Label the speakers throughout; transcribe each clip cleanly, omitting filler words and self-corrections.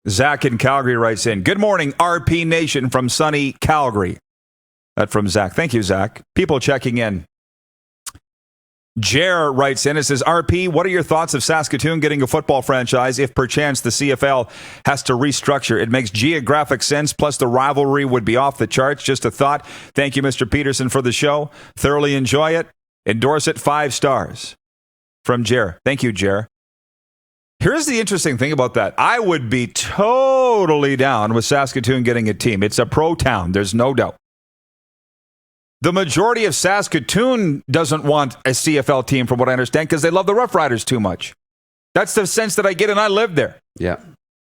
Speaker 1: Zach in Calgary writes in, good morning, RP Nation from sunny Calgary. That from Zach. Thank you, Zach. People checking in. Jer writes in, it says, RP, what are your thoughts of Saskatoon getting a football franchise if perchance the CFL has to restructure? It makes geographic sense, plus the rivalry would be off the charts. Just a thought. Thank you, Mr. Pedersen, for the show. Thoroughly enjoy it. Endorse it 5 stars. From Jer. Thank you, Jer. Here's the interesting thing about that. I would be totally down with Saskatoon getting a team. It's a pro town. There's no doubt. The majority of Saskatoon doesn't want a CFL team, from what I understand, because they love the Rough Riders too much. That's the sense that I get, and I live there.
Speaker 2: Yeah.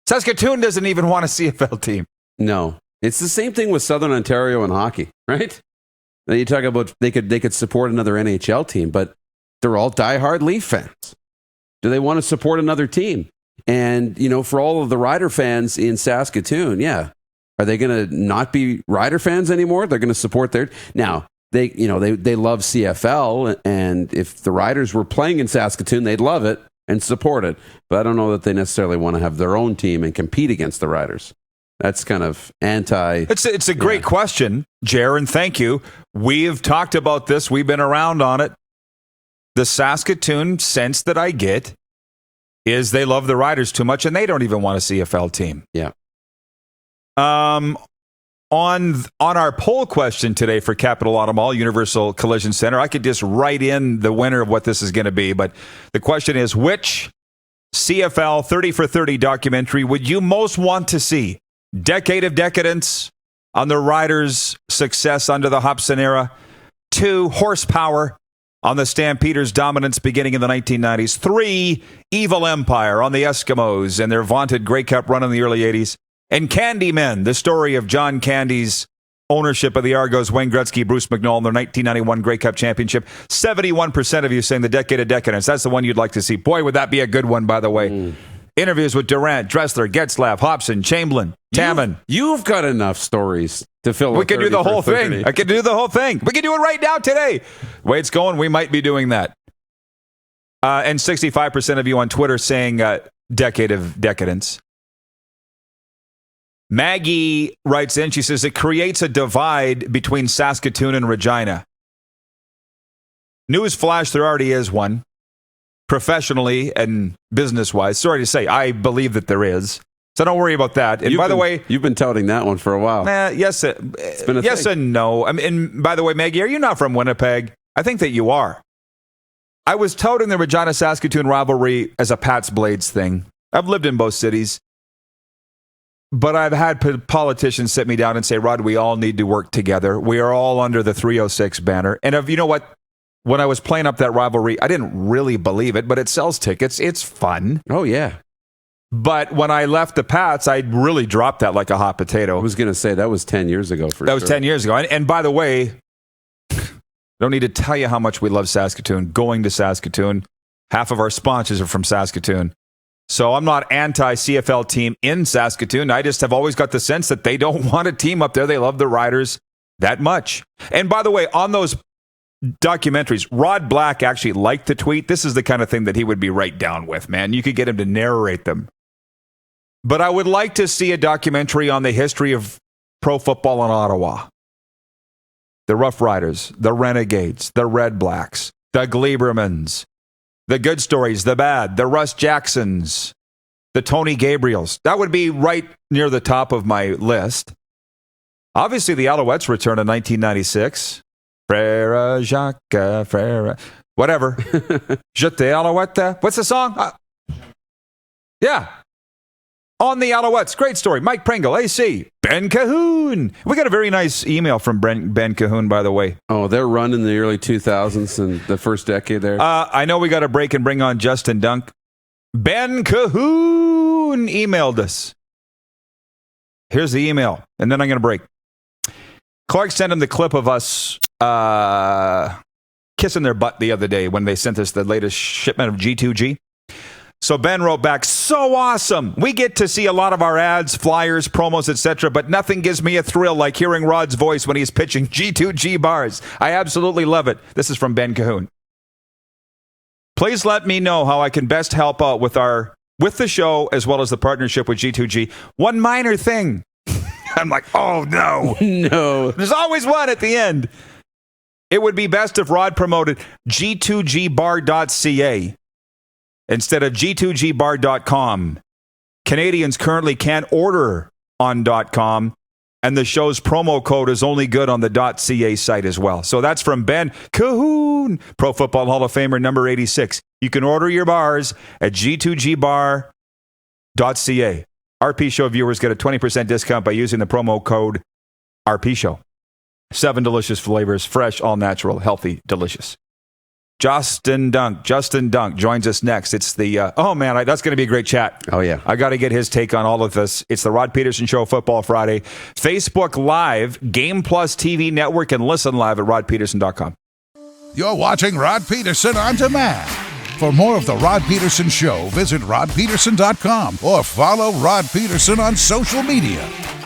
Speaker 1: Saskatoon doesn't even want a CFL team.
Speaker 2: No. It's the same thing with Southern Ontario and hockey, right? Now you talk about they could support another NHL team, but they're all diehard Leaf fans. Do they want to support another team? And, for all of the Rider fans in Saskatoon, yeah. Are they going to not be Rider fans anymore? They're going to support their... Now, they love CFL, and if the Riders were playing in Saskatoon, they'd love it and support it. But I don't know that they necessarily want to have their own team and compete against the Riders. That's kind of anti...
Speaker 1: It's a great question, Jer, and thank you. We've talked about this. We've been around on it. The Saskatoon sense that I get is they love the Riders too much, and they don't even want a CFL team.
Speaker 2: Yeah.
Speaker 1: On our poll question today for Capital Auto Mall, Universal Collision Center, I could just write in the winner of what this is going to be, but the question is, which CFL 30 for 30 documentary would you most want to see? Decade of Decadence on the Riders' success under the Hobson era. 2, Horsepower on the Stampeders' dominance beginning in the 1990s. 3, Evil Empire on the Eskimos and their vaunted Grey Cup run in the early 80s. And Candymen, the story of John Candy's ownership of the Argos, Wayne Gretzky, Bruce McNall, in their 1991 Grey Cup championship. 71% of you saying the Decade of Decadence. That's the one you'd like to see. Boy, would that be a good one, by the way. Interviews with Durant, Dressler, Getzlaff, Hobson, Chamberlain, Taman.
Speaker 2: You've got enough stories to fill.
Speaker 1: We could do the whole thing. I could do the whole thing. We could do it right now today. The way it's going, we might be doing that. And 65% of you on Twitter saying Decade of Decadence. Maggie writes in, she says, it creates a divide between Saskatoon and Regina. Newsflash, there already is one. Professionally and business-wise. Sorry to say, I believe that there is. So don't worry about that. And by the way...
Speaker 2: You've been touting that one for a while.
Speaker 1: Yes,
Speaker 2: it's been a
Speaker 1: yes
Speaker 2: thing.
Speaker 1: And no. I mean, and by the way, Maggie, are you not from Winnipeg? I think that you are. I was touting the Regina-Saskatoon rivalry as a Pats Blades thing. I've lived in both cities. But I've had politicians sit me down and say, Rod, we all need to work together. We are all under the 306 banner. And you know what? When I was playing up that rivalry, I didn't really believe it, but it sells tickets. It's fun.
Speaker 2: Oh, yeah.
Speaker 1: But when I left the Pats, I really dropped that like a hot potato.
Speaker 2: I was going to say, that was 10 years ago for sure.
Speaker 1: That was 10 years ago. And by the way, don't need to tell you how much we love Saskatoon. Going to Saskatoon. Half of our sponsors are from Saskatoon. So I'm not anti-CFL team in Saskatoon. I just have always got the sense that they don't want a team up there. They love the Riders that much. And by the way, on those documentaries, Rod Black actually liked the tweet. This is the kind of thing that he would be right down with, man. You could get him to narrate them. But I would like to see a documentary on the history of pro football in Ottawa. The Rough Riders, the Renegades, the Red Blacks, the Gleibermans, the good stories, the bad, the Russ Jacksons, the Tony Gabriels. That would be right near the top of my list. Obviously, the Alouettes returned in 1996. Frère Jacques, Frère... Whatever. Je t'ai Alouette. What's the song? Yeah. On the Alouettes. Great story. Mike Pringle, AC. Ben Cahoon. We got a very nice email from Ben Cahoon, by the way.
Speaker 2: Oh, their run in the early 2000s and the first decade there.
Speaker 1: I know we got to break and bring on Justin Dunk. Ben Cahoon emailed us. Here's the email, and then I'm going to break. Clark sent him the clip of us kissing their butt the other day when they sent us the latest shipment of G2G. So Ben wrote back, so awesome. We get to see a lot of our ads, flyers, promos, etc., but nothing gives me a thrill like hearing Rod's voice when he's pitching G2G bars. I absolutely love it. This is from Ben Cahoon. Please let me know how I can best help out with our with the show as well as the partnership with G2G. One minor thing. I'm like, oh no.
Speaker 2: No.
Speaker 1: There's always one at the end. It would be best if Rod promoted G2GBar.ca instead of G2GBar.com. Canadians currently can't order on .com, and the show's promo code is only good on the .ca site as well. So that's from Ben Cahoon, Pro Football Hall of Famer number 86. You can order your bars at G2GBar.ca. RP Show viewers get a 20% discount by using the promo code RP Show. 7 delicious flavors, fresh, all natural, healthy, delicious. Justin Dunk joins us next. It's the, that's going to be a great chat.
Speaker 2: Oh, yeah.
Speaker 1: I got to get his take on all of this. It's the Rod Pedersen Show, Football Friday. Facebook Live, Game Plus TV Network, and listen live at rodpedersen.com.
Speaker 3: You're watching Rod Pedersen On Demand. For more of the Rod Pedersen Show, visit rodpedersen.com or follow Rod Pedersen on social media.